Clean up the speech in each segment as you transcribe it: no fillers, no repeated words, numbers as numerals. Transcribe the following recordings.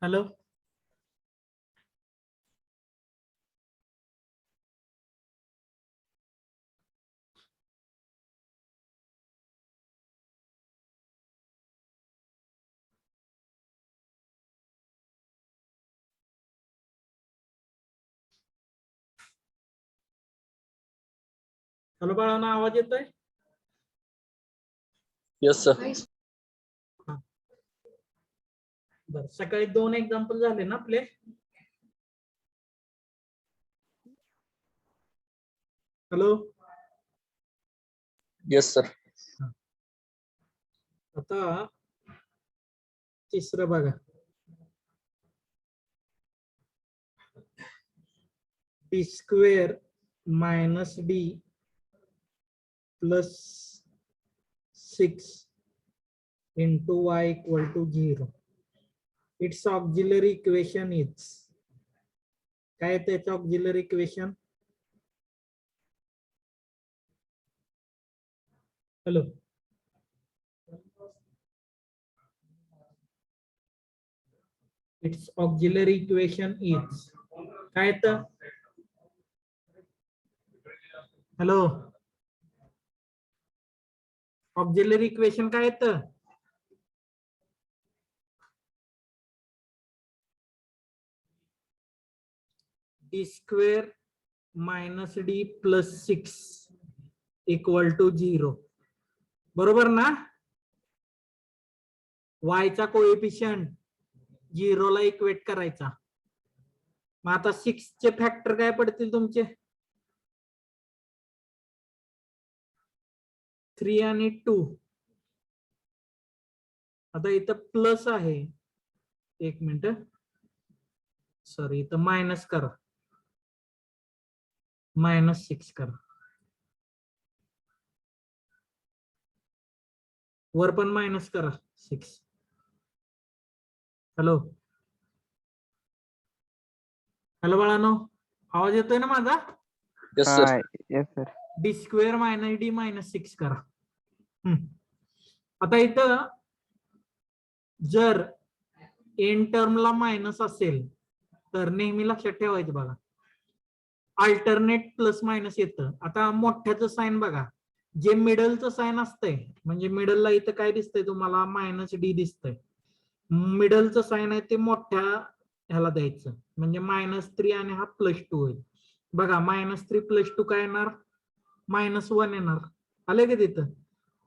Hello. Hello बाळांना आवाज येतोय? Yes sir. बर, सकाळी 2 एक्झाम्पल झाले ना आपले. हॅलो. Yes sir. आता तिसरं बघा. B square minus D plus 6 into y equal to 0. Its auxiliary equation is, काय त्याचं auxiliary equation? Hello. Its auxiliary equation is, काय तर? हॅलो. ऑक्झिलरी इक्वेशन काय येतं? D square minus D plus 6 equal to 0. बरोबर ना? वायचा कोएफिशियंट 0 ला equate करायचा. मग आता 6 चे फॅक्टर काय पडतील तुमचे? 3 आणि 2. आता इथं प्लस आहे, एक मिनिट, सॉरी, इथं मायनस करा, -6 करा. वर पण मायनस करा 6. हॅलो. हॅलो बाळांनो, आवाज येतोय ना माझा? Yes sir. Yes sir. D square minus D minus 6 करा. आता इथं जर एन टर्मला मायनस असेल तर नेहमी लक्षात ठेवायचं बघा, अल्टरनेट प्लस मायनस येतं. आता मोठ्याचं साइन बघा, जे मिडलचं साइन असतंय, म्हणजे मिडलला इथं काय दिसतंय तुम्हाला? मायनस डी दिसतंय. मिडलचं साइन आहे ते मोठ्या ह्याला द्यायचं, म्हणजे -3 आणि हा +2 होईल. बघा, -3 + 2 काय येणार? -1 येणार. आले का तिथं?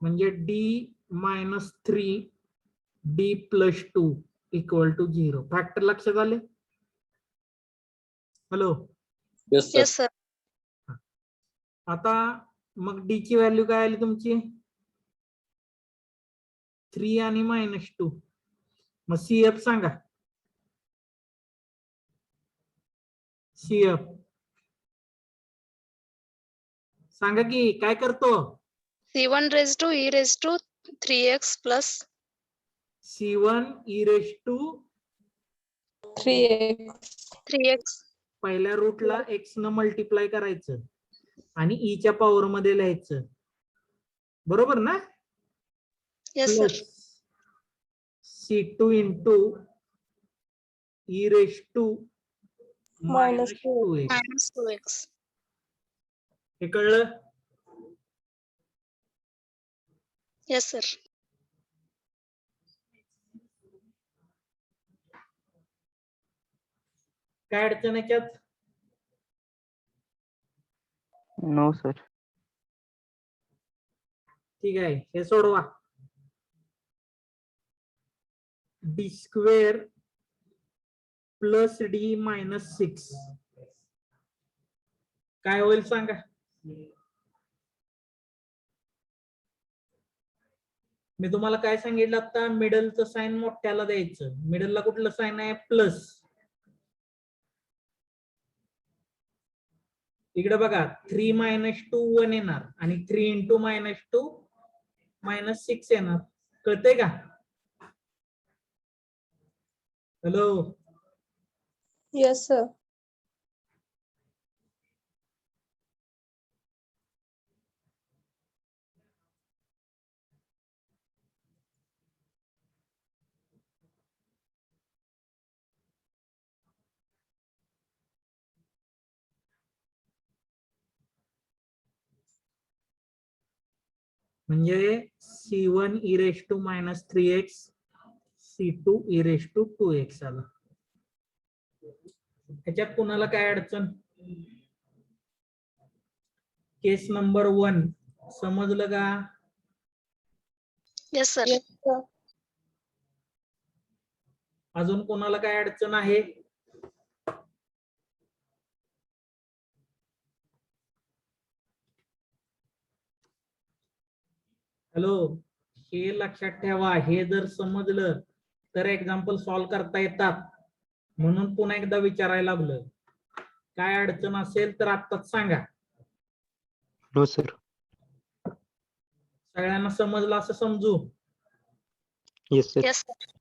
म्हणजे D-3 D + 2 equal to 0. Factor लक्षात आले? हॅलो. Yes sir. आता मग डी ची व्हॅल्यू काय आली तुमची? 3 आणि -2. मग सीएफ सांगा. सीएफ सांगा की काय करतो? C1 raised to e raised to 3x plus C1 e⁻³ 3x. पहिल्या रूटला x न मल्टिप्लाय करायचं आणि e च्या पॉवर मध्ये लिहायचं. बरोबर ना? Yes sir. Plus C2 into e⁻² -2x. Minus 2x. हे कळलं? Yes sir. काय अडचण आहे त्यात? No sir. ठीक आहे, हे सोडवा. D square plus D minus 6 काय होईल सांगा? मी तुम्हाला काय सांगितलं आता? मिडलचं साइन मोठ्याला द्यायचं. मिडलला कुठलं साइन आहे? प्लस. इकडे बघा, 3 - 2 1 येणार आणि 3 × -2 -6 येणार. कळतंय का? हॅलो. Yes, sir. म्हणजे C1 e raised to minus 3x C2 e raised to 2x आला. ह्याच्यात कुणाला काय अडचण? केस नंबर 1 समजलं का? Yes, sir. Yes, sir. अजून कोणाला काय अडचण आहे? हॅलो, हे लक्षात ठेवा, हे जर समजलं तर एक्झाम्पल सॉल्व्ह करता येतात. म्हणून पुन्हा एकदा विचारायला लागलं. काय अडचण असेल तर आत्ताच सांगा. No sir. सगळ्यांना समजलं असं समजू. Yes sir. Yes, sir.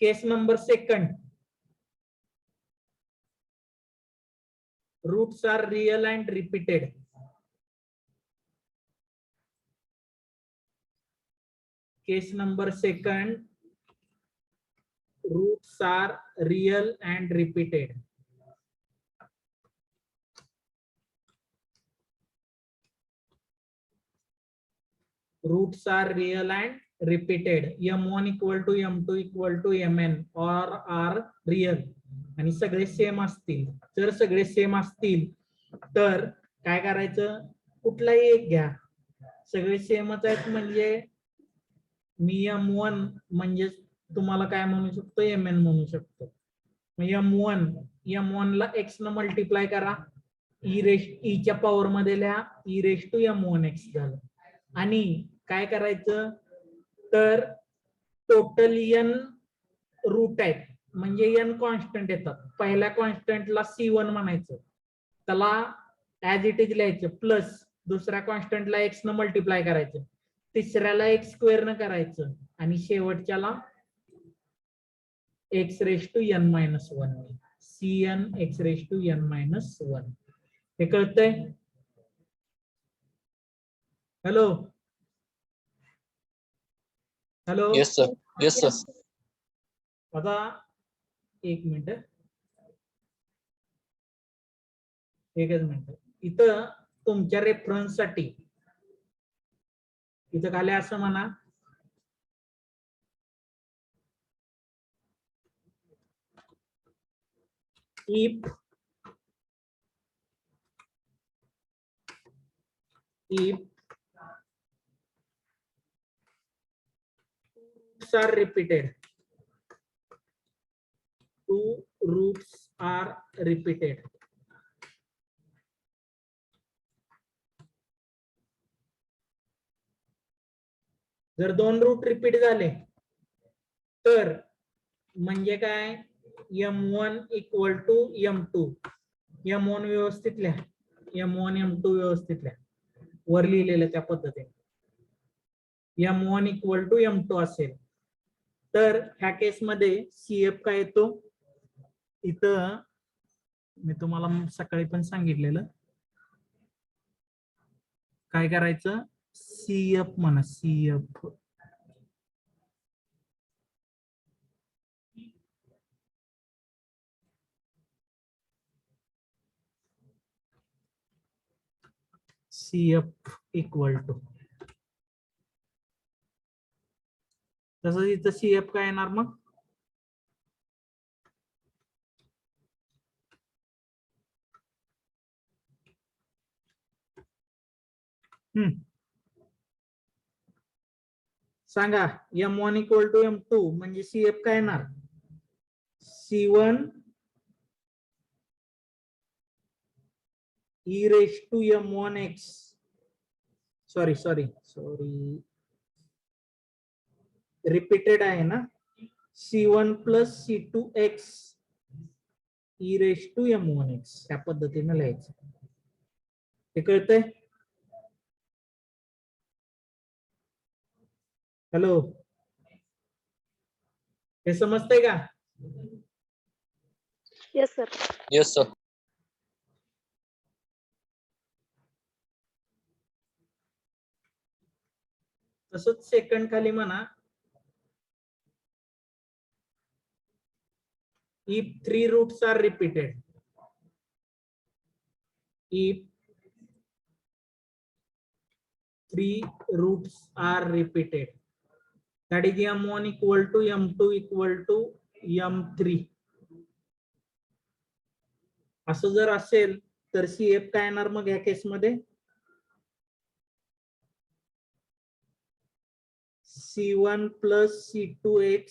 Case number 2. Roots are real and repeated. Case number 2. Roots are real and repeated. Roots are real and repeated. M1 equal to M2 equal to Mn or are real. आणि सगळे same असतील. जर सगळे same असतील तर काय करायचं? कुठलाही एक घ्या. सगळे सेमच आहेत म्हणजे मी M1 म्हणजे तुम्हाला काय म्हणू शकतो? Mn म्हणू शकतो. M1 ला x न मल्टिप्लाय करा. e च्या पॉवर मध्ये लिहा e रेश टू M1x झालं. आणि काय करायचं? तर टोटल n रूट आहेत म्हणजे n कॉन्स्टंट येतात. पहिल्या कॉन्स्टंटला C1 म्हणायचं, त्याला ऍज इट इज लिहायचं, प्लस दुसऱ्या कॉन्स्टंटला x न मल्टिप्लाय करायचं, तिसऱ्याला x स्क्वेअर न करायचं आणि शेवटच्याला x raise to n minus 1. Cn x raise to n minus 1. हे कळतंय? Hello hello. Yes, sir. Yes, sir. आता एक मिनिट, एकच मिनिट. इथं तुमच्या रेफरन्स साठी इथं खाली असं म्हणा, if roots are repeated, two roots are repeated, जर दोन रूट रिपीट झाले तर म्हणजे काय? M1 equal to M2. M1 व्यवस्थित लिहा, M1 M2 व्यवस्थित लिहा, वर लिहिलेलं त्या पद्धतीने. M1 इक्वल टू M2 असेल तर ह्या केसमध्ये CF काय येतो? इथं मी तुम्हाला सकाळी पण सांगितलेलं, काय करायचं? CF म्हणा, CF. CF इक्वल टू, तसंच इथं CF काय येणार मग? सांगा. M1 इक्वल टू M2 म्हणजे CF काय येणार? C1 e raise to M1x. Sorry repeated आहे ना. C1 plus C2x e raise to M1x त्या पद्धतीने लिहायचं. हे कळतंय? हॅलो, हे समजतंय का? Yes, sir. Yes, sir. तसंच सेकंड खाली म्हणा, if three roots are repeated, if three roots are repeated, that is m1 equal to m2 equal to m3. असं जर असेल तर CF काय येणार मग या केसमध्ये? C1 plus C2x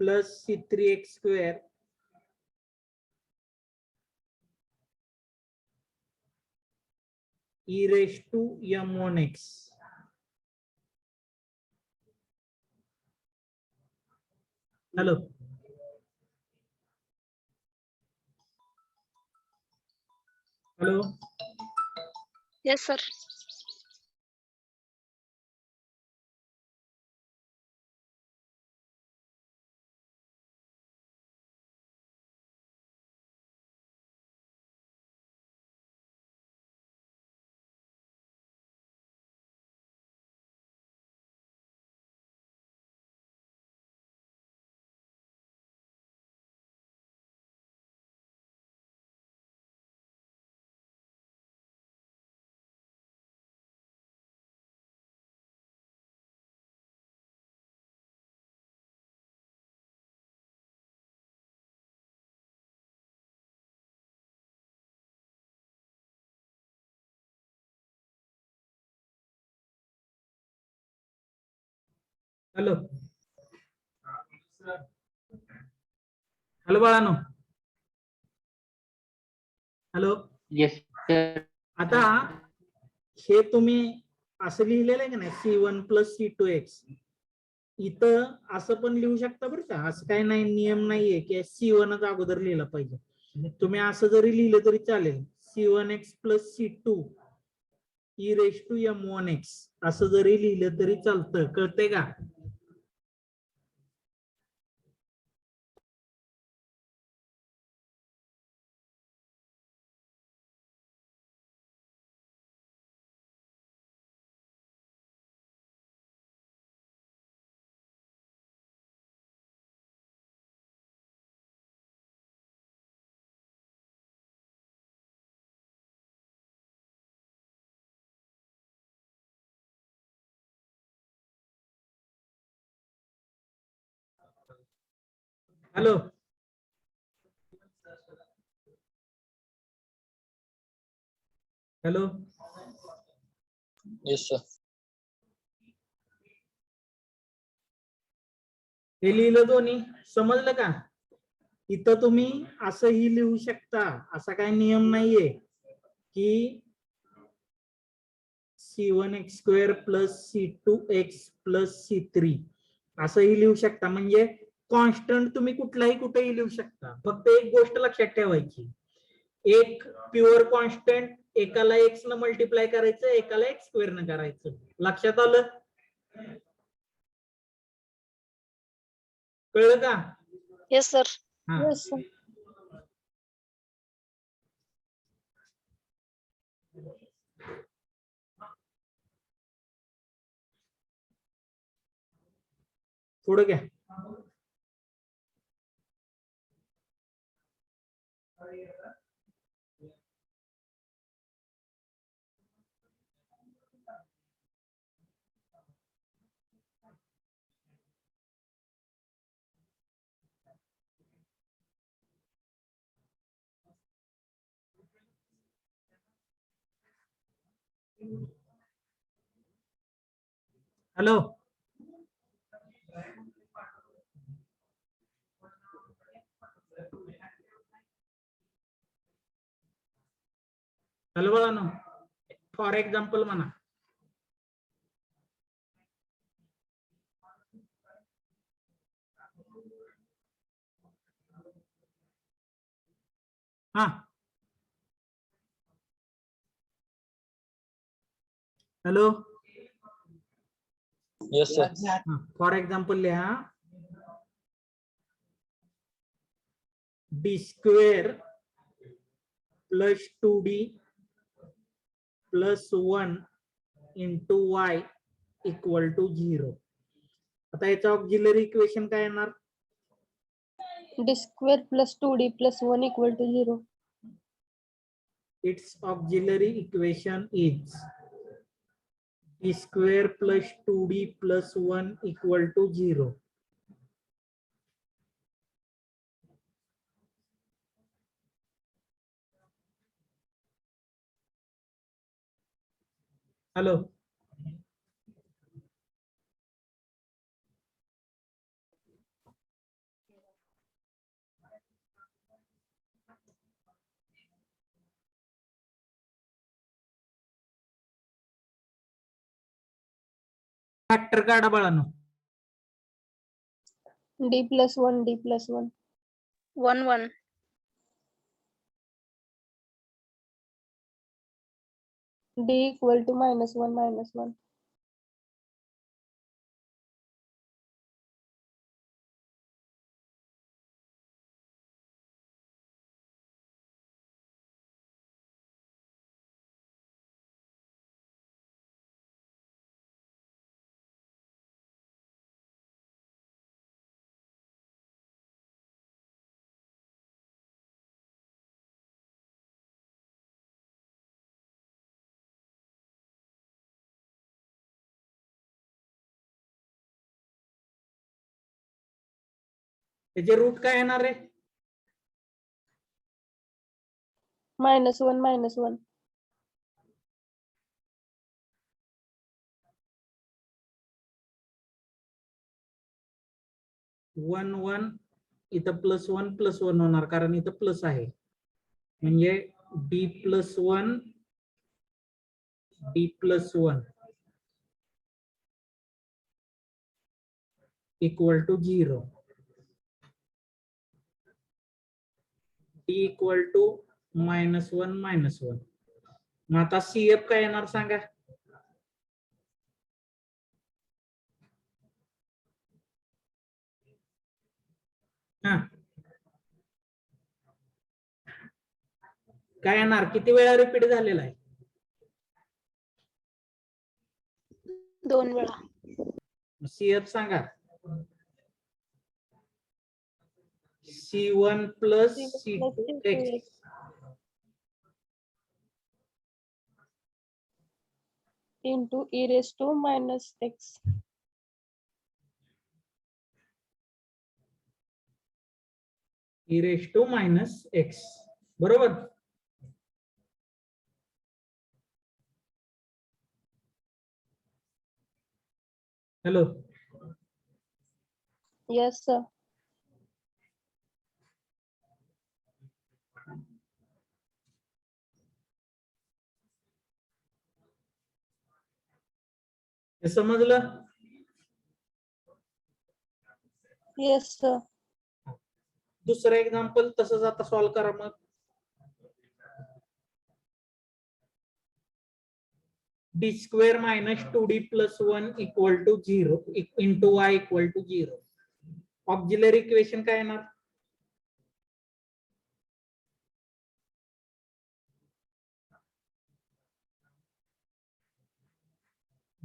plus C3x square e raised to m1x. Hello. Hello. Yes, sir. Hello. Hello बाळानो. हॅलो. Yes sir. आता हे तुम्ही असं लिहिलेलं आहे की नाही C1 plus C2x, इथं असं पण लिहू शकता बरं का. असं काही नाही, नियम नाहीये की C1 च अगोदर लिहिलं पाहिजे. तुम्ही असं जरी लिहिलं तरी चालेल. C1x plus C2 e raised to m1x असं जरी लिहिलं तरी चालतं. कळतंय का? हॅलो. हॅलो. Yes, sir. हे लिहिलं दोन्ही, समजलं का? इथं तुम्ही असंही लिहू शकता, असा काही नियम नाहीये की C1x square plus C2x plus C3 असंही लिहू शकता. म्हणजे कॉन्स्टंट तुम्ही कुठलाही कुठेही लिहू शकता. फक्त एक गोष्ट लक्षात ठेवायची, एक प्युअर कॉन्स्टंट एकाला x न मल्टिप्लाय करायचं, एकाला x स्क्वेअर न करायचं. लक्षात आलं? कळलं का? Yes, sir. हा. Yes, sir. पुढे घ्या. हॅलो. हॅलो बाळानो, फॉर एक्झाम्पल म्हणा. हा. Hello. Yes, sir. For example लिहा d square plus 2d plus 1 into y equal to 0. आता याचं ऑक्झिलरी इक्वेशन काय येणार? D square plus 2D plus 1 equal to 0. Its auxiliary equation is d square plus 2d plus 1 equal to 0. Hello, factor काढा बाळांनो. D plus 1, D plus 1. 1 1. D equal to -1 -1. त्याचे route काय येणार आहे? -1 -1. 1 1 इथं +1 होणार कारण इथं प्लस आहे, म्हणजे d plus 1 equal to 0. d equal to -1 -1. मग आता CF काय येणार सांगा? हा, काय येणार? किती वेळा रिपीट झालेला आहे? 2 वेळा. CF सांगा. C1 plus C2x into e raised to -x. e raised to -x. बरोबर. Hello, Yes, sir. हे समजलं? Yes, sir. दुसरं एक्झाम्पल तसंच आता सॉल्व करा मग. d square minus 2d plus 1 equal to 0 into y equal to 0. Auxiliary equation काय येणार?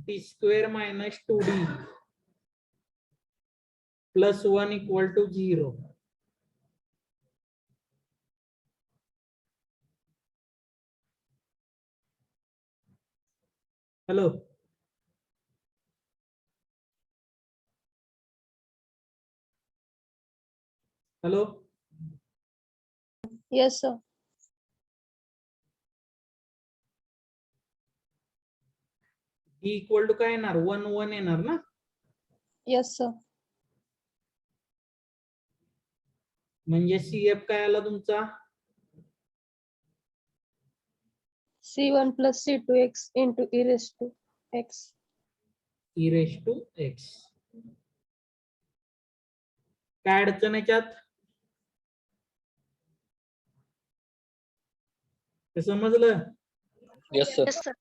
d square minus 2d plus 1 equal to 0. Hello, hello, Yes, sir. d equal to काय येणार? 1 1 येणार ना. Yes, sir. म्हणजे CF काय आला तुमचा? C1 plus C2x into e raised to x. e raised to x. काय अडचण याच्यात? हे समजलं? Yes, sir. Yes, sir.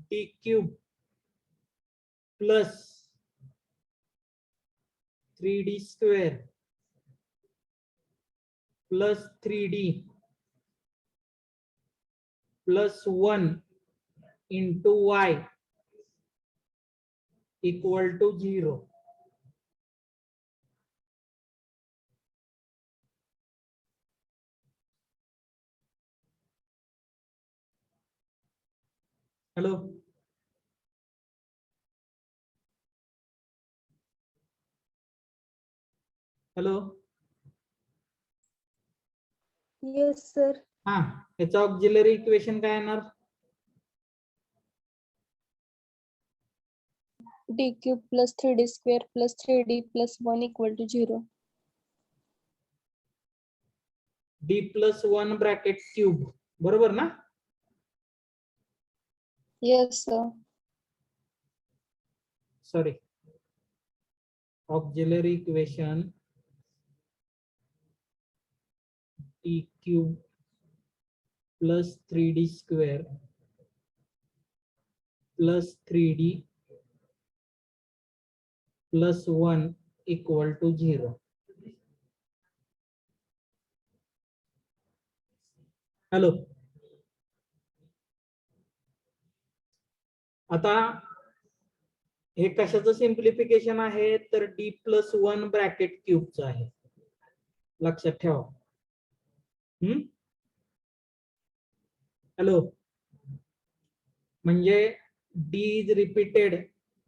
d cube plus 3d square plus 3d plus 1 into y equal to 0. Hello, hello, Yes, sir. हा, याचं auxiliary equation काय येणार? D cube plus 3D square plus 3D plus 1 equal to 0. d plus 1 bracket cube, बरोबर ना? Yes, sir. Sorry, auxiliary equation d cube plus 3d square plus 3d plus 1 equal to 0. Hello, आता हे कशाचं simplification आहे? तर d plus 1 bracket क्यूबचं आहे, लक्षात ठेवा. हॅलो, म्हणजे d इज रिपीटेड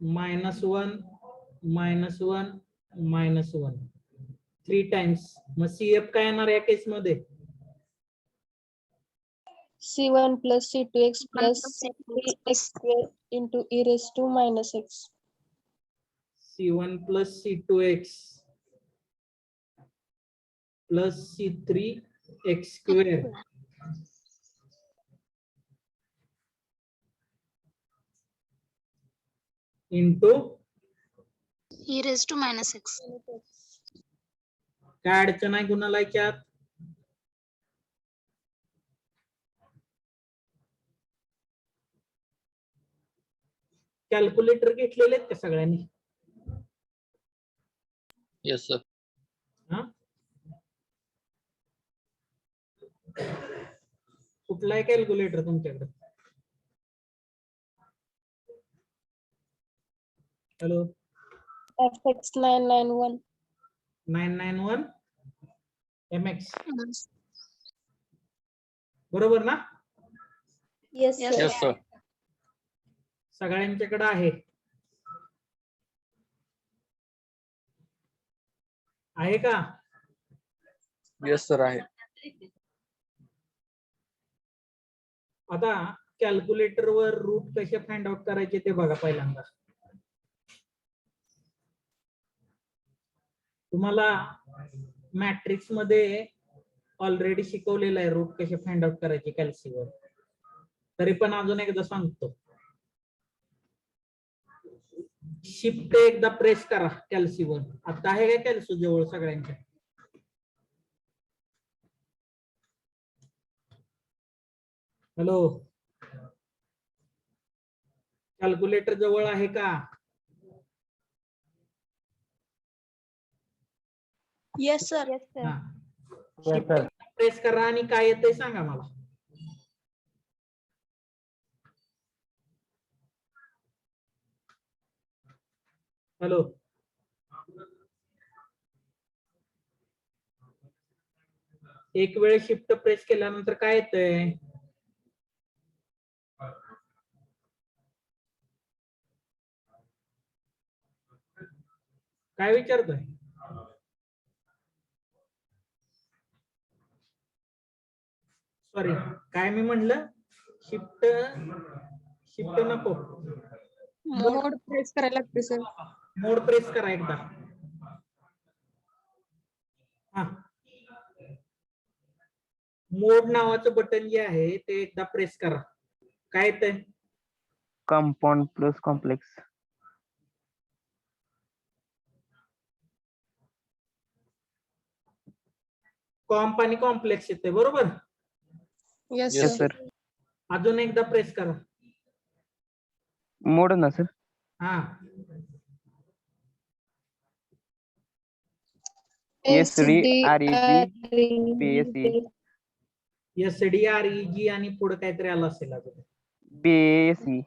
-1 -1 -1 3 टाइम्स. मग CF काय येणार या केस मध्ये? C1 plus C2x plus C2x C3x square into e raised to minus x. C1 plus C2x plus C3x square into e raised to minus x. काय अडचण आहे कुणाला याच्यात? कॅल्क्युलेटर घेतलेले आहेत का सगळ्यांनी? Yes, sir. हा, कुठला आहे कॅल्क्युलेटर तुमच्याकडे? Hello, FX 991. 991 MX, Yes. बरोबर ना? Yes, Yes, sir. Yes, sir. सगळ्यांच्याकडे आहे. आहे का? Yes, sir. आहे. आता कॅल्क्युलेटर वर रूट कसे फाइंड आउट करायचे ते बघा. पहिल्यांदा तुम्हाला मॅट्रिक्स मध्ये ऑलरेडी शिकवलेलं आहे रूट कसे फाइंड आउट करायचे कॅल्सीवर. तरी पण अजून एकदा सांगतो. शिफ्ट एकदा प्रेस करा कॅल्सीवर. आता आहे का कॅल्सी जवळ सगळ्यांच्या? हॅलो, कॅल्क्युलेटर जवळ आहे का? Yes, sir. Yes, sir. हा, शिफ्ट प्रेस करा आणि काय येतंय सांगा मला. हॅलो, एक वेळ शिफ्ट प्रेस केल्यानंतर काय येतंय? काय विचारतोय? सॉरी, काय मी म्हणलं? शिफ्ट शिफ्ट नको, मोड प्रेस करायला लागते सर. मोड प्रेस करा एकदा. हा, मोड नावाचं बटन जे आहे ते एकदा प्रेस करा. काय येतंय? Compound plus complex. कॉम्प आणि कॉम्प्लेक्स येते, बरोबर? Yes, Yes, sir. sir. अजून एकदा प्रेस करा. मोड ना सर. हा, SDREG SDREG आणि पुढे काहीतरी आलं असेल अजून. BASE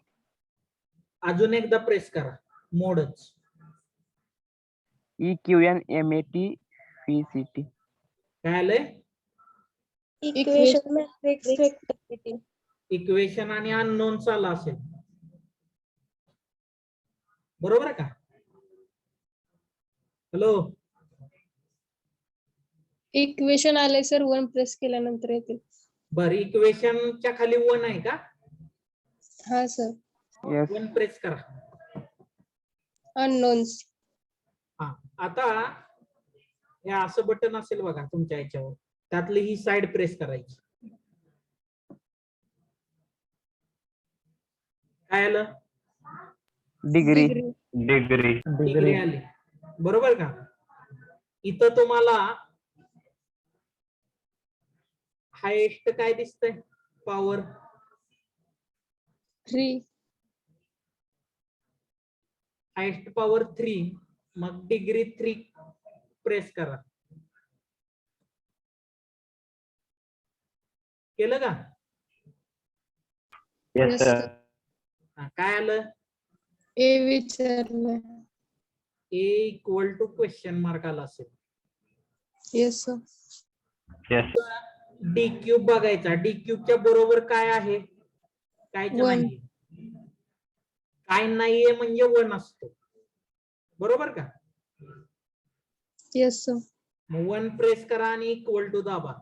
अजून एकदा प्रेस करा मोडच. EQNMAT VCT काय आलंय? इक्वेशन मॅट्रिक्स वेक्टर इक्वेशन आणि अननोन आला असेल. बरोबर आहे का? हॅलो, इक्वेशन आले सर 1 प्रेस केल्यानंतर येते. बर इक्वेशनच्या खाली 1 आहे का? हा सर. yes 1 प्रेस करा. अननोन्स. हा आता हे असं बटन असेल बघा तुमच्या याच्यावर, त्यातली ही साइड प्रेस करायची. काय आलं? डिग्री डिग्री आली. बरोबर का? इथं तुम्हाला हायेस्ट काय दिसतंय? पॉवर 3. Highest power 3. मग डिग्री 3 प्रेस करा. केलं का? Yes, sir. हा, काय आलं? ए विचारलं. ए इक्वल टू क्वेश्चन मार्क आला असेल. Yes sir. डी क्यूब बघायचा. डी क्यूबच्या बरोबर काय आहे? काय One. नाहीये. काय नाहीये म्हणजे 1 असतो. बरोबर का? Yes sir. मग 1 प्रेस करा आणि इक्वल टू दाबा.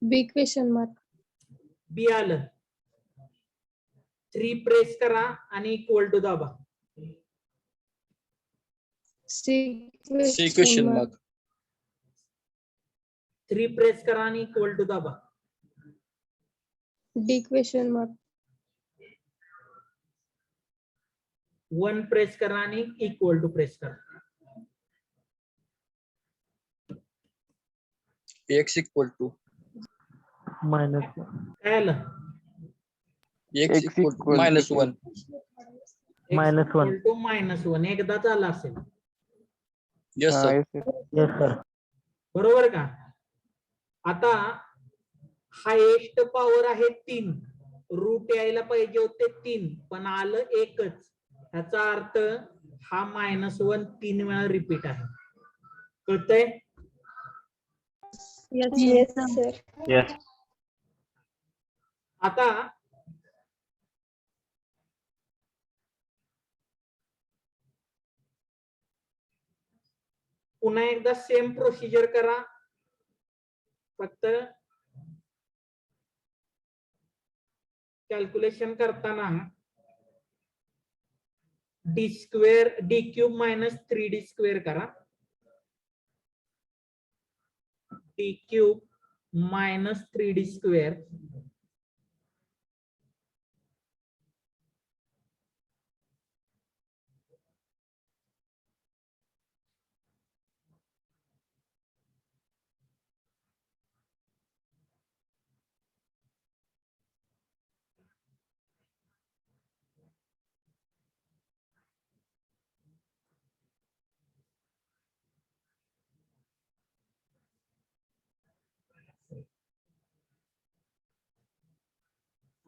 बी क्वेश्चन मार्क. बी आलं. 3 प्रेस करा आणि इक्वल टू दाबा. C question question mark. Mark. 3 press करा आणि इक्वल टू दाबा. D question mark. 1 प्रेस करा आणि इक्वल टू प्रेस करा. X equal to काय आलं? X equal to -1 -1 टू -1 एकदा झाला असेल. yes sir बरोबर का? आता हायेस्ट पॉवर आहे 3. रूट यायला पाहिजे होते 3 पण आलं 1च. याचा अर्थ हा -1 3 वेळा रिपीट आहे. कळतंय? Yes sir. आता पुन्हा एकदा सेम प्रोसिजर करा. फक्त कॅल्क्युलेशन करताना D square D cube -3d² करा. D cube -3d².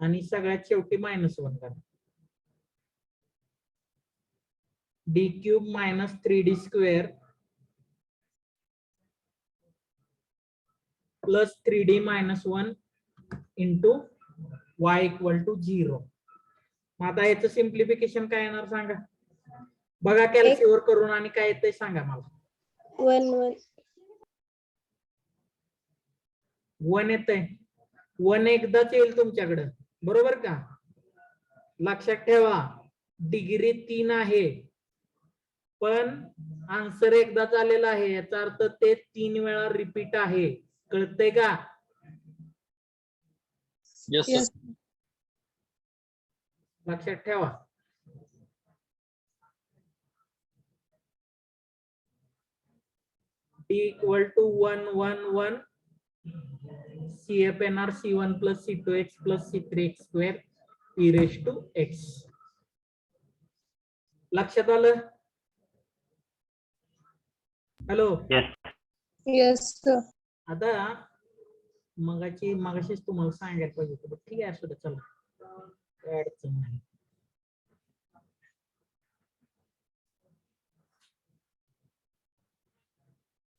आणि सगळ्यात शेवटी -1 करा. D cube -3d² plus 3d - 1 into y equal to 0. मग आता याचं सिम्प्लिफिकेशन काय येणार सांगा बघा कॅल्सीवर करून आणि काय येतंय सांगा मला. 1 येतंय. 1 एकदाच येईल तुमच्याकडं. बरोबर का? लक्षात ठेवा डिग्री 3 आहे पण आन्सर एकदाच आलेला आहे. याचा अर्थ ते 3 वेळा रिपीट आहे. कळतंय का? yes Yes. sir लक्षात ठेवा. D equal to 1 1 1 CFNR C1 plus C2x plus C3x square e raised to x. लक्षात आलं? हॅलो. Yes, sir. आता मगाशीच तुम्हाला सांगायला पाहिजे होतं, पण ठीक आहे, असू दे, चला, काय अडचण नाही.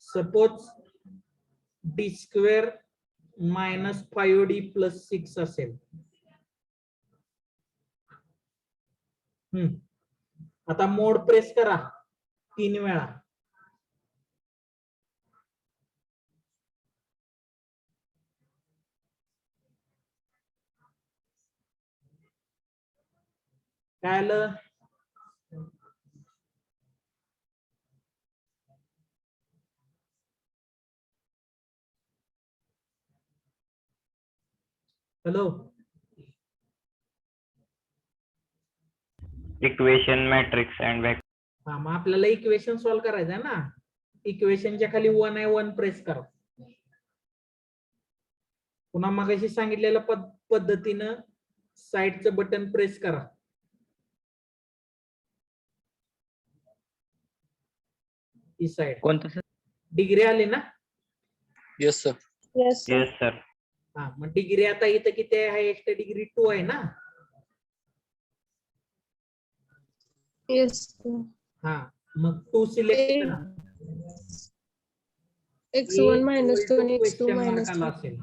सपोज डी स्क्वेअर -5d + 6 असेल. आता मोड प्रेस करा 3 वेळा. काय आलं? हॅलो. इक्वेशन मॅट्रिक्स अँड हा, मग आपल्याला इक्वेशन सॉल्व करायचं आहे ना. इक्वेशनच्या खाली 1 आहे, 1 प्रेस करा. पुन्हा मगाशी सांगितलेल्या पद्धतीनं साइडचं बटन प्रेस करा. ही साइड कोणतं सर? डिग्री आली ना? Yes, sir. Yes, sir. Yes sir. हा, मग डिग्री आता इथं किती आहे? हायेस्ट डिग्री 2 आहे ना? Yes, sir. हा, मग 2 सिलेक्ट Eight. करा. X1 minus 2 and X2 question minus mark आला 3. असेल.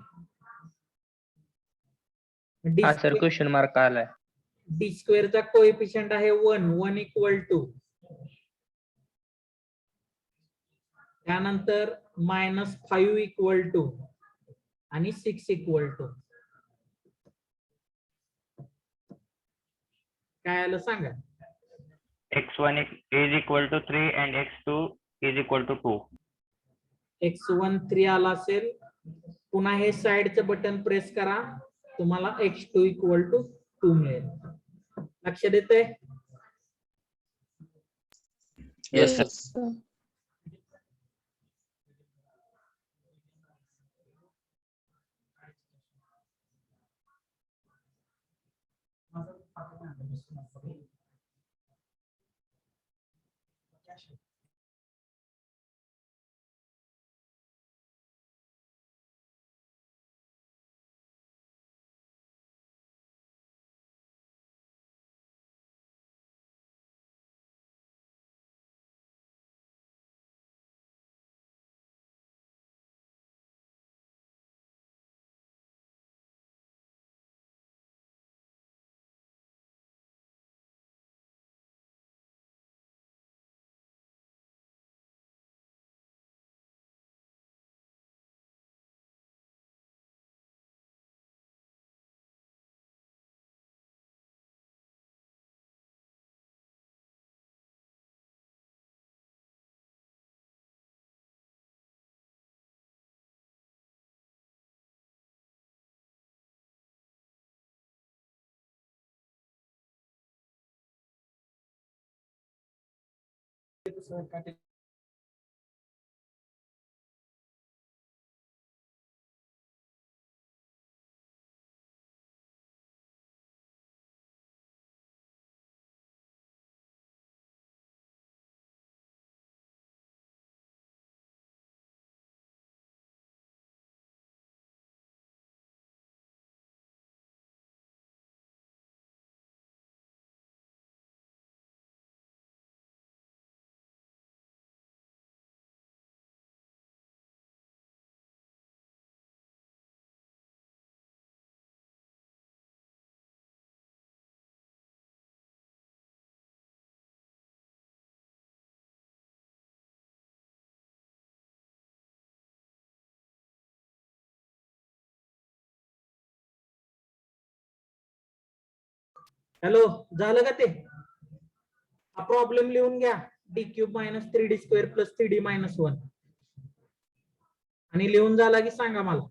हा सर, क्वेश्चन मार्क आलाय. डी स्क्वेअरचा कोएफिशियंट आहे 1, 1 = त्यानंतर -5 = आणि 6 = काय आलं सांगा? X1 is equal to 3 and X2 is equal to 2. X1 3 आला असेल. पुन्हा हे साइडचं बटन प्रेस करा, तुम्हाला X2 = 2 मिळेल. लक्ष देतंय? Yes, sir. sir. हॅलो, झालं का ते? हा प्रॉब्लेम लिहून घ्या. d³ - 3d² + 3d - 1 आणि लिहून झाला की सांगा मला.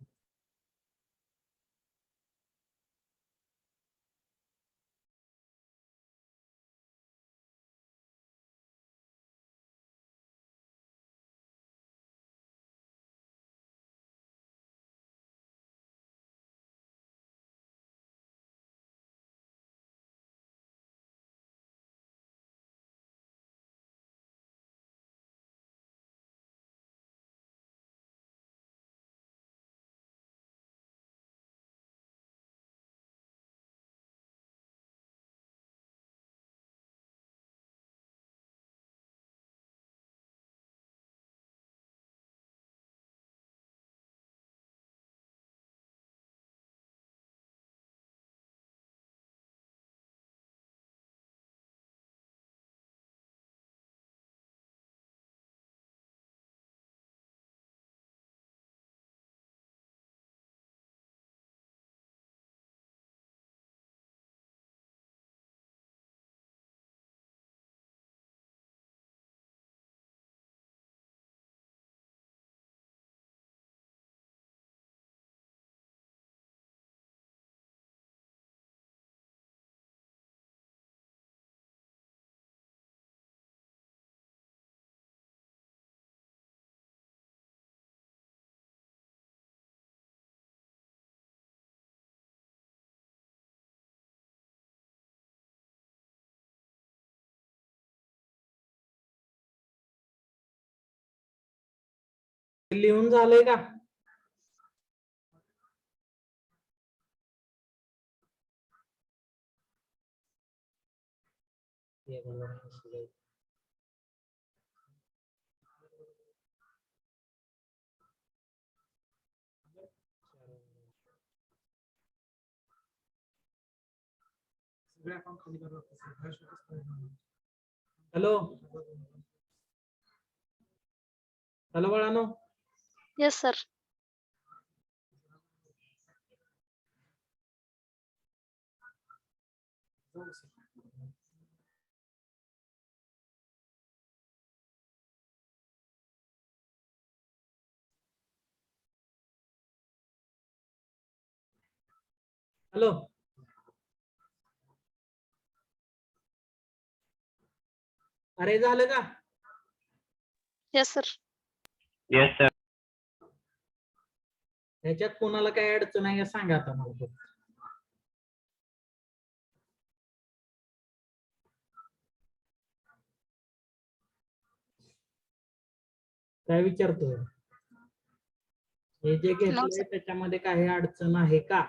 लिहून झालंय का? हॅलो हॅलो बाळानो, Yes, sir. हॅलो अरे झालं का? Yes, sir. Yes, sir. ह्याच्यात कोणाला काय अडचण आहे का सांगा आता मला फक्त. काय विचारतोय? हे जे घेतलंय sir. त्याच्यामध्ये काही अडचण आहे का?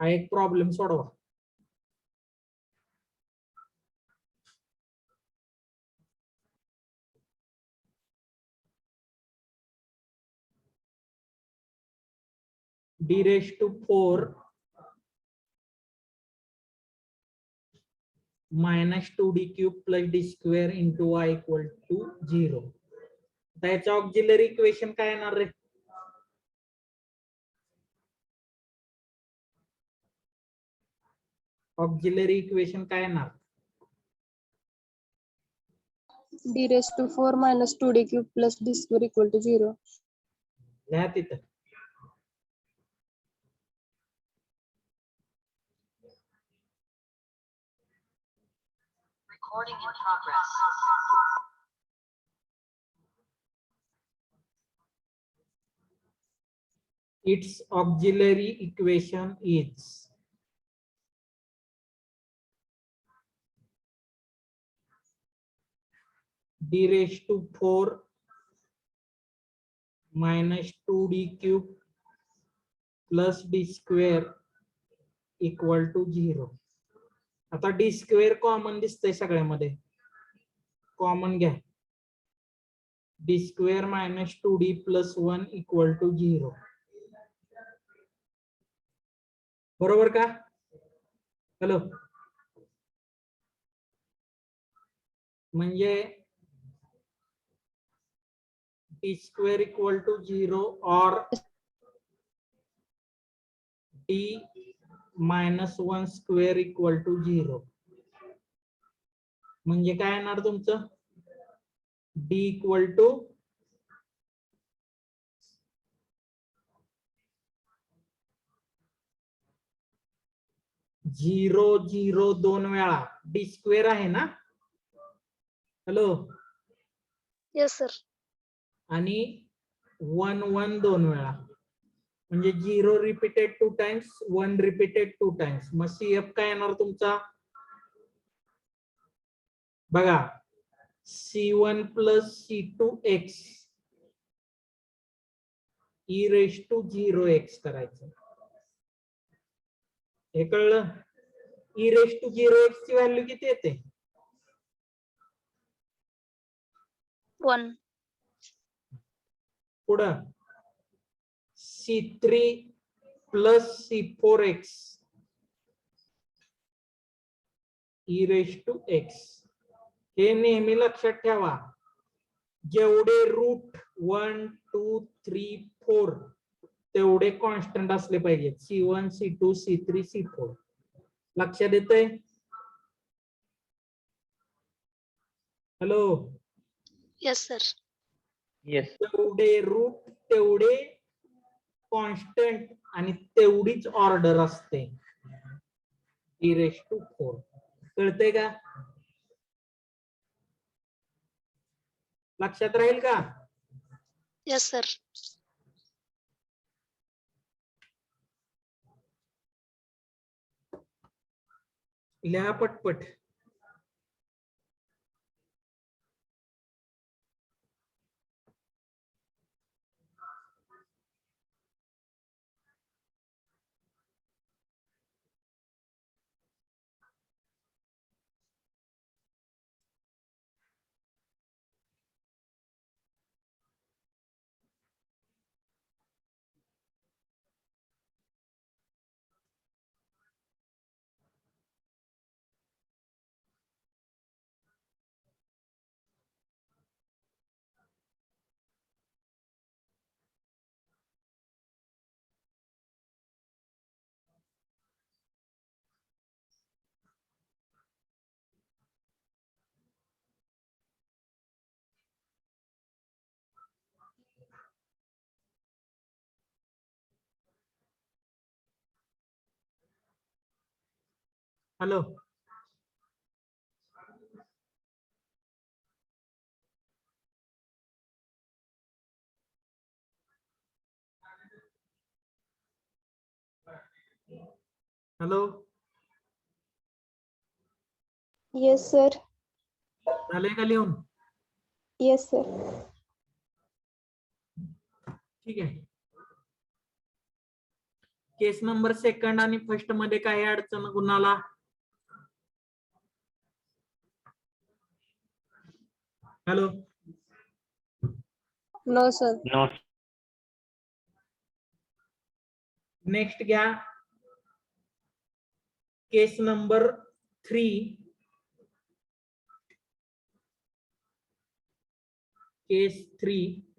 हा एक प्रॉब्लेम सोडवा. d⁴ -2d³ + d² × y = 0. त्याचं ऑक्झिलरी इक्वेशन काय येणार रे? ऑक्झिलरी इक्वेशन काय येणार? d⁴ - 2d³ + d² = 0. लिहा तिथं. Its auxiliary equation is d⁴ -2d³ + d² = 0. आता d² कॉमन दिसतंय सगळ्यामध्ये, कॉमन घ्या. d² - 2d + 1 = 0. बरोबर का? हॅलो, म्हणजे d² = 0 or d - 1² = 0. म्हणजे काय येणार तुमचं? d = 0 0 2 वेळा d² आहे ना? Hello, Yes, sir. आणि 1 1 2 वेळा, म्हणजे 0 रिपीटेड 2 टाइम्स, 1 रिपीटेड 2 टाइम्स. मग CF काय येणार तुमचा? बघा, C1 + C2x e⁻0x करायचं. हे कळलं? e⁻0x ची व्हॅल्यू किती येते? 1. पुढं C3 + C4x e⁻x. हे नेहमी लक्षात ठेवा, जेवढे रूट 1 2 3 4 तेवढे कॉन्स्टंट असले पाहिजेत. C1 C2 C3 C4. लक्षात येतंय? Hello, Yes, sir. Yes. तेवढे रूट तेवढे कॉन्स्टंट आणि तेवढीच ऑर्डर असते. e⁻4. कळतंय का? लक्षात राहील का? Yes, sir. लिहा पटपट. हॅलो. हॅलो. Yes, sir. झाले का लिहून? Yes, sir. ठीक आहे. केस नंबर सेकंड आणि फर्स्ट मध्ये काही अडचण कुणाला? Hello. No, sir. No. Next घ्या. केस नंबर 3. केस 3.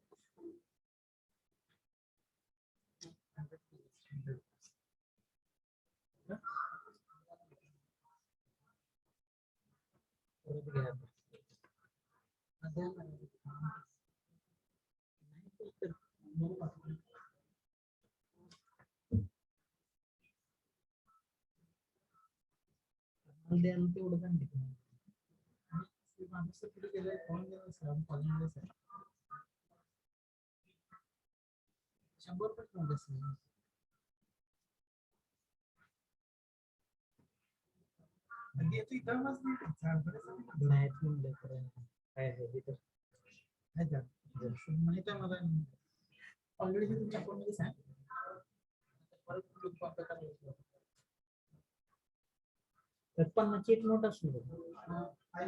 चेक नोट असलो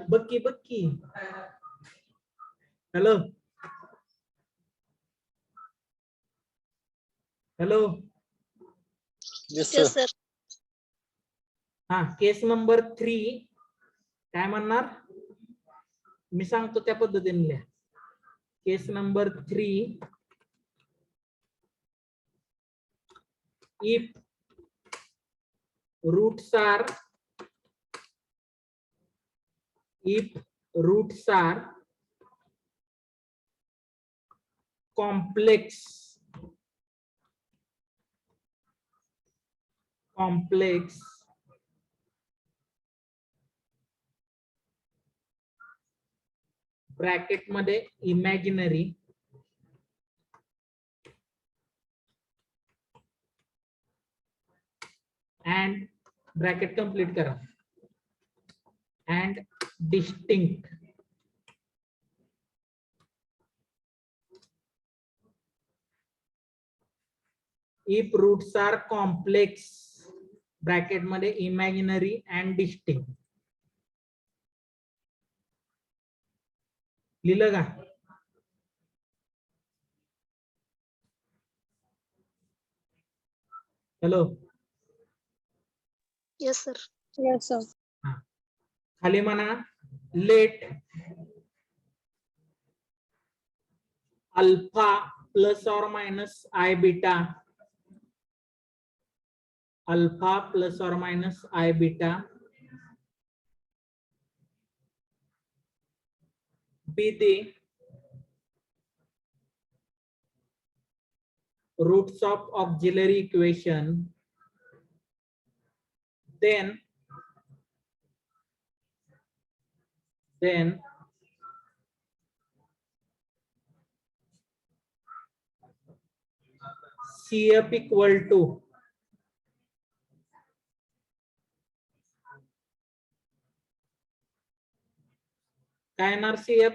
बक्की बक्की. Hello. Hello. Yes, Yes, sir. sir. हा केस नंबर 3 काय म्हणणार मी सांगतो त्या पद्धतीने लिहा. Case number 3. if roots are complex bracket मध्ये इमॅजिनरी and ब्रॅकेट कंप्लीट करा and distinct if roots are complex bracket मध्ये इमॅजिनरी and distinct. लिहिलं का? Hello. Yes, sir. Yes, sir. खाली म्हणा let alpha plus or minus i beta alpha plus or minus i beta be the roots of auxiliary equation, then CF equal to काय येणार CF?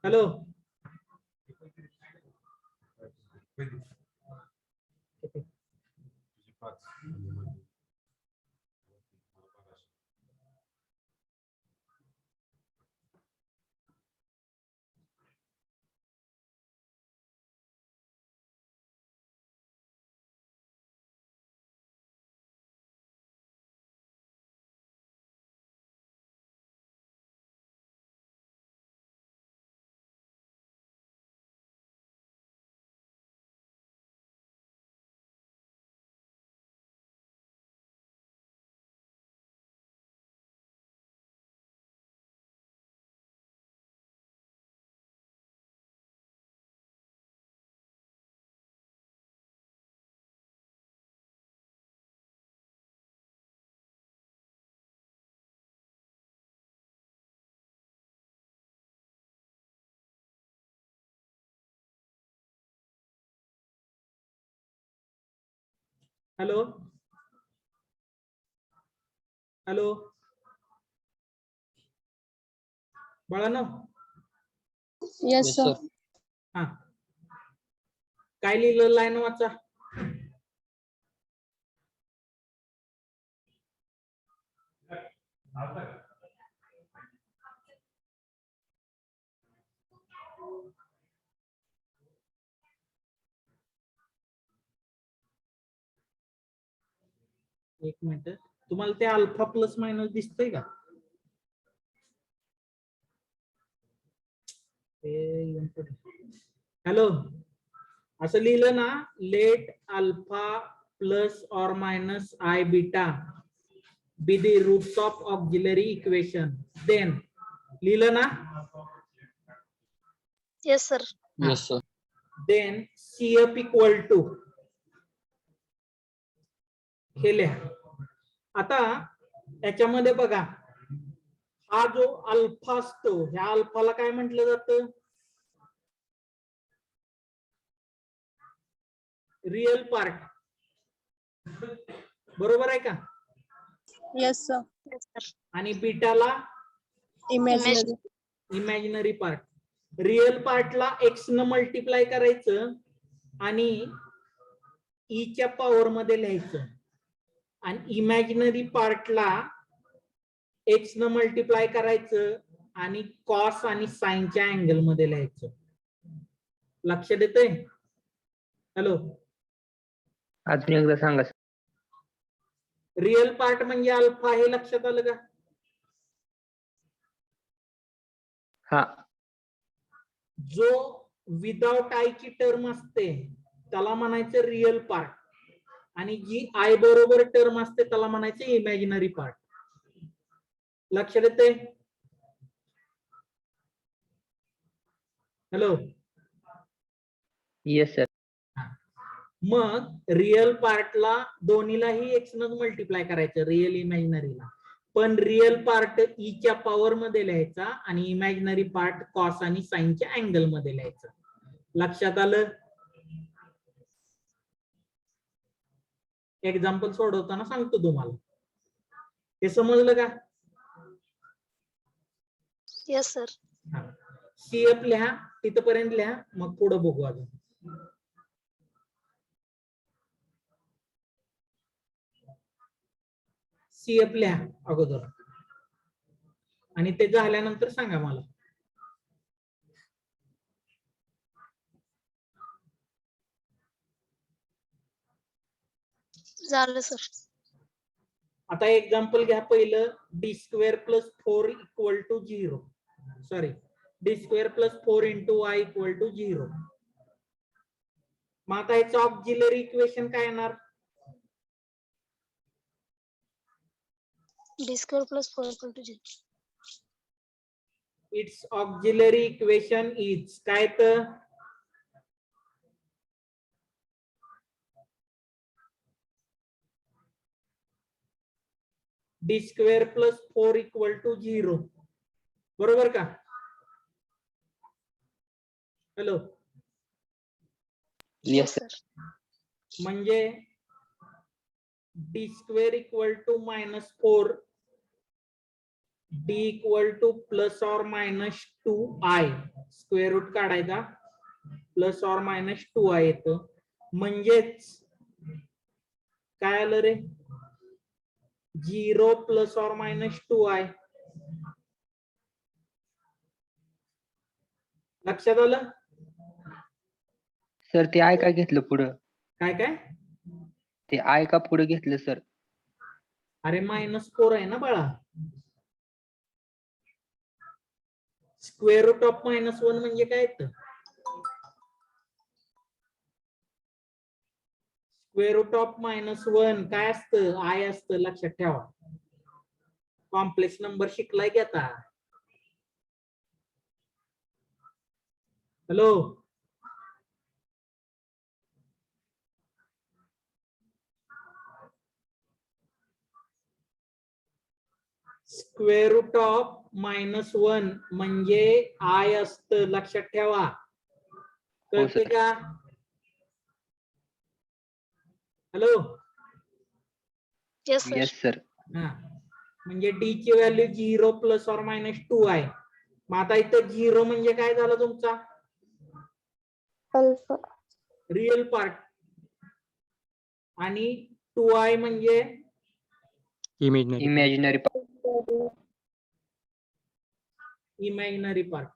Hello. Hello hello बाळानो Yes, Yes, sir. sir. हा काय लिहिलं line वाचा. एक minute, तुम्हाला ते अल्फा प्लस मायनस दिसतंय का? हॅलो, असं लिहिलं ना, लेट अल्फा प्लस और minus i beta be the roots of auxiliary equation, then लिहिलं ना, Yes, sir. Yes, sir. Then CF equal to हे लिहा. आता याच्यामध्ये बघा, हा जो अल्फा असतो, ह्या अल्फाला काय म्हटलं जातं? Real part. बरोबर आहे का? Yes, sir. Yes, sir. आणि बीटाला Imaginary. Imaginary part. रिअल पार्टला एक्स न मल्टिप्लाय करायचं आणि ई च्या पॉवर मध्ये लिहायचं, आणि इमॅजिनरी पार्टला एक्स न मल्टिप्लाय करायचं आणि कॉस आणि साइनच्या अँगल मध्ये लिहायचं. लक्षात येतंय? हॅलो, अजून एकदा सांगा. रिअल पार्ट म्हणजे अल्फा, हे लक्षात आलं का? हा. जो विदाउट आय ची टर्म असते त्याला म्हणायचं रिअल पार्ट, आणि जी आय बरोबर टर्म असते त्याला म्हणायचं इमॅजिनरी पार्ट. लक्षात येते? Hello, yes sir. मग रिअल पार्टला दोन्हीलाही एक्स न मल्टिप्लाय करायचं, रिअल इमॅजिनरीला. पण रिअल पार्ट ई च्या पॉवर मध्ये लिहायचा आणि इमॅजिनरी पार्ट कॉस आणि साइनच्या अँगल मध्ये लिहायचं. लक्षात आलं? एक्झाम्पल सोडवताना सांगतो तुम्हाला. हे समजलं का? Yes, sir. CF लिहा, तिथपर्यंत लिहा, मग पुढे बघू अजून. CF लिहा अगोदर, आणि ते झाल्यानंतर सांगा मला. झालं sir. आता एक्झाम्पल घ्या पहिलं. D square plus 4 equal to 0. Sorry, D square plus 4 into y equal to 0. मग आता याचं ऑक्झिलरी इक्वेशन काय येणार? D square plus 4 equal to 0. It's auxiliary equation is काय? तर D square plus 4 equal to 0. बरोबर का? Hello, Yes, sir. म्हणजे D square equal to minus 4, D equal to plus और मायनस 2i, स्क्वेअर रूट काढायचा, प्लस और मायनस 2i येतं. म्हणजेच काय आलं रे? 0 प्लस और मायनस 2i. लक्षात आलं? सर ते आय का घेतलं पुढं? काय काय? ते आय का पुढे घेतलं सर? अरे -4 आहे ना बाळा. स्क्वेअर रूट ऑफ -1 म्हणजे काय येतं? स्क्वेअर रूट ऑफ -1 काय असतं? आय असतं. लक्षात ठेवा. कॉम्प्लेक्स नंबर शिकलाय की आता? हॅलो, स्क्वेअर रूट ऑफ -1 म्हणजे आय असतं. लक्षात ठेवा. कळते का? Hello, Yes, sir. Yes, sir. हा म्हणजे डी ची व्हॅल्यू 0 प्लस ऑर मायनस 2 आहे. मग आता इथं 0 म्हणजे काय झालं तुमचा अल्फा. रिअल पार्ट आणि 2i म्हणजे Imaginary इमॅजिनरी पार्ट.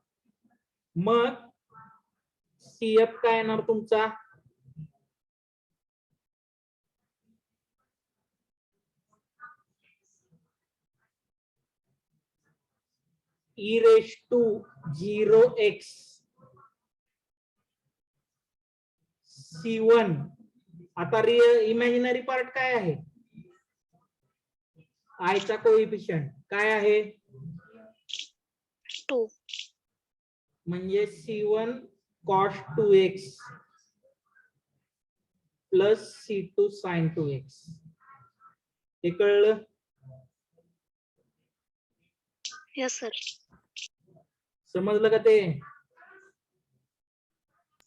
मग सीएफ काय येणार तुमचा e raised to 0x C1. आता इमॅजिनरी पार्ट काय आहे आय चा कोइफिशियंट काय आहे 2. म्हणजे C1 cos 2x plus C2 sin 2x. हे कळलं Yes, sir. समजलं का ते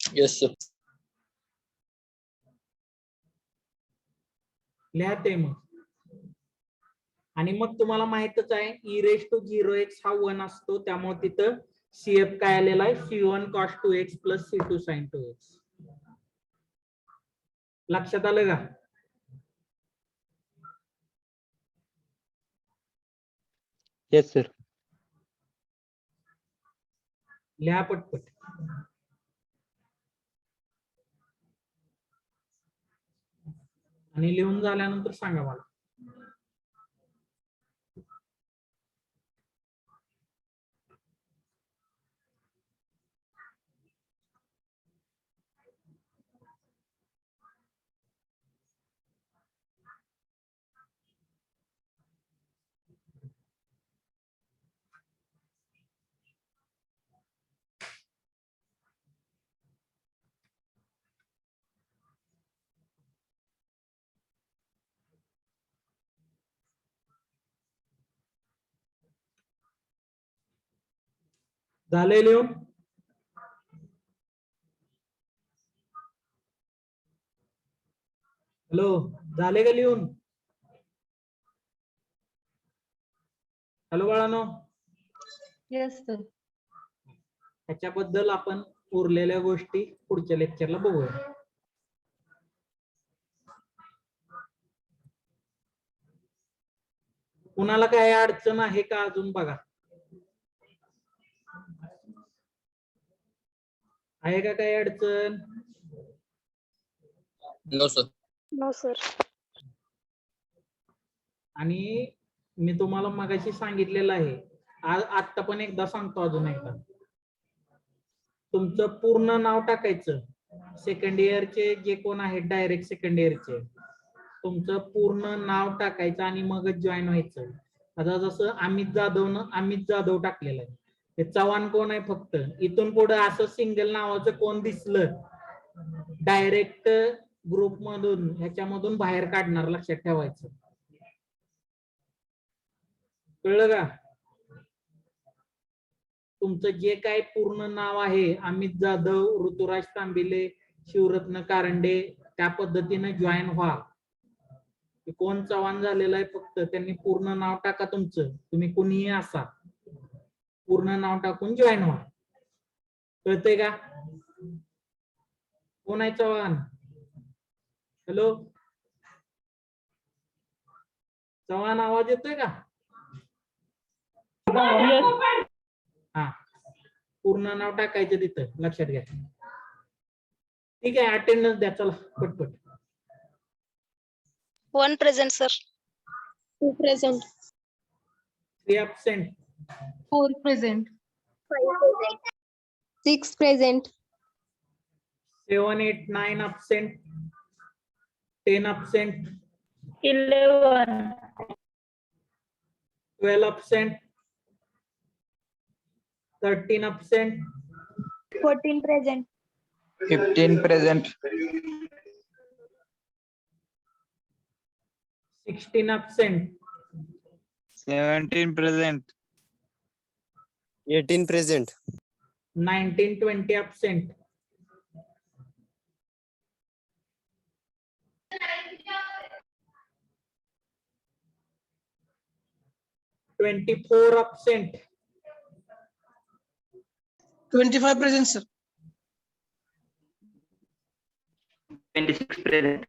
Yes, sir. लिहा ते मग. आणि मग तुम्हाला माहितच आहे e raised to 0x हा 1 असतो त्यामुळे तिथं CF काय आलेला आहे C1 cos 2x plus C2 sin 2x. लक्षात आलं का Yes, sir. लिहा पटपट. आणि लिहून झाल्यानंतर सांगा मला. झाले लिहून हॅलो झाले का लिहून हॅलो बाळांनो Yes, sir. त्याच्याबद्दल आपण उरलेल्या गोष्टी पुढच्या लेक्चरला बघूया. कुणाला काय अडचण आहे का अजून बघा आहे का काही अडचण No, sir. No, sir. आणि मी तुम्हाला मगाशी सांगितलेलं आहे आता पण एकदा सांगतो अजून एकदा तुमचं पूर्ण नाव टाकायचं सेकंड इयरचे जे कोण आहेत डायरेक्ट सेकंड इयरचे तुमचं पूर्ण नाव टाकायचं आणि मगच जॉईन व्हायचं. आता जसं अमित जाधव टाकलेलं आहे ते चव्हाण कोण आहे फक्त इथून पुढे असं सिंगल नावाचं कोण दिसलं डायरेक्ट ग्रुप मधून ह्याच्यामधून बाहेर काढणार लक्षात ठेवायचं. कळलं का तुमचं जे काय पूर्ण नाव आहे अमित जाधव ऋतुराज तांबिले शिवरत्न कारंडे त्या पद्धतीने जॉईन व्हा. कोण चव्हाण झालेलं आहे फक्त त्यांनी पूर्ण नाव टाका तुमचं तुम्ही कुणीही असा पूर्ण नाव टाकून जॉईन व्हा. कळतंय का कोण आहे चव्हाण हॅलो चव्हाण आवाज येतोय का हा पूर्ण नाव टाकायचं तिथं लक्षात घ्या. ठीक आहे अटेंडन्स द्या चला पटपट. 1 present, sir. 2 present. 3 absent 4 present. 5 present. 6 present. 7 8 9 absent 10 absent 11. 12 absent 13 absent 14 present. 15 present. 16 absent 17 present. 18 present. 19 20 absent 24 absent. 25 present, sir. 26 present.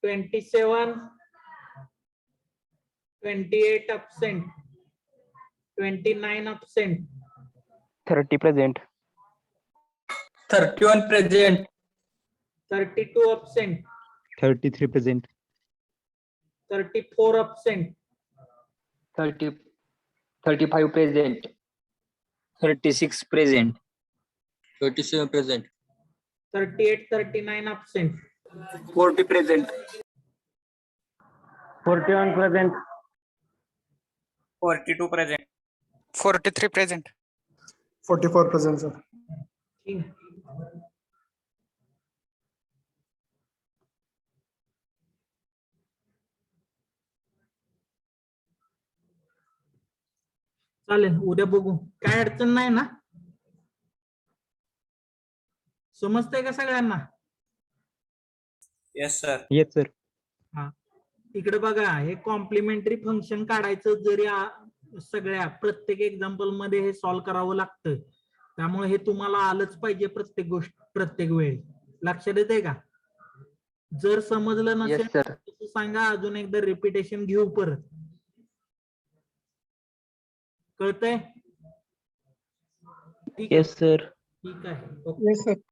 27, 28 absent, 29 absent, 30 present. 31 present. 32 absent, 33 present. 34 absent, 35 present. 36 present. 37 present. 38, 39 absent, 40 present. 41 present. 42 present. 43 present. 44 present, sir. ठीक. चालेल, उद्या बघू. काय अडचण नाही ना? समजतंय का सगळ्यांना? Yes, sir. Yes, sir. इकडे बघा, हे कॉम्प्लिमेंटरी फंक्शन काढायचं जरी सगळ्या प्रत्येक एक्झाम्पल मध्ये हे सॉल्व्ह करावं लागतं. त्यामुळे हे तुम्हाला आलंच पाहिजे प्रत्येक गोष्ट प्रत्येक वेळी. लक्षात येते का? जर समजलं Yes, नसेल sir. तर सांगा, अजून एकदा रिपिटेशन घेऊ परत. कळतंय? ठीक आहे. Yes, sir. ठीक आहे. ओके. Yes, sir.